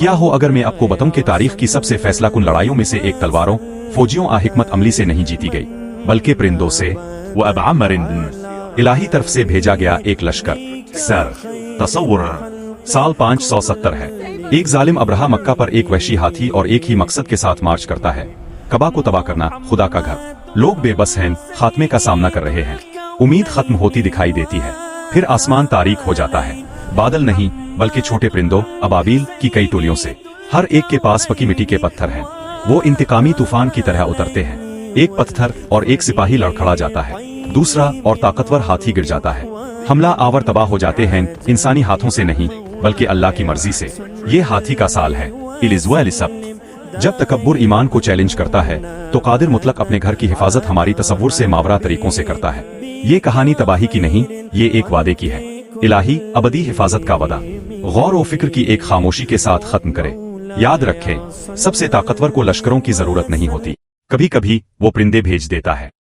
क्या हो अगर मैं आपको बताऊं कि तारीख की सबसे फैसला कुन लड़ाइयों में से एक तलवारों, फौजियों आ हिकमत अमली से नहीं जीती गई, बल्कि परिंदों से। वो अब आमरिंद इलाही तरफ से भेजा गया एक लश्कर। सर तसव्वुर साल 570 है। एक जालिम अब्रहा मक्का पर एक वहशी हाथी और एक ही मकसद के साथ मार्च करता है, कबा को तबाह करना, खुदा का घर। लोग बेबस हैं, खात्मे का सामना कर रहे हैं। उम्मीद खत्म होती दिखाई देती है। फिर आसमान तारीक हो जाता है, बादल नहीं बल्कि छोटे परिंदों अबाबील की कई टोलियों से। हर एक के पास पकी मिट्टी के पत्थर हैं। वो इंतकामी तूफान की तरह उतरते हैं। एक पत्थर और एक सिपाही लड़खड़ा जाता है, दूसरा और ताकतवर हाथी गिर जाता है। हमला आवर तबाह हो जाते हैं, इंसानी हाथों से नहीं बल्कि अल्लाह की मर्जी से। ये हाथी का साल है, इलिज़्वा-इलिसब्त। जब तकब्बुर ईमान को चैलेंज करता है तो कादिर मुतलक अपने घर की हिफाजत हमारी तसव्वुर से मावरा तरीकों से करता है। ये कहानी तबाही की नहीं, ये एक वादे की है, इलाही अबदी हिफाजत का वादा। गौर व फिक्र की एक खामोशी के साथ खत्म करे। याद रखें, सबसे ताकतवर को लश्करों की जरूरत नहीं होती, कभी कभी वो परिंदे भेज देता है।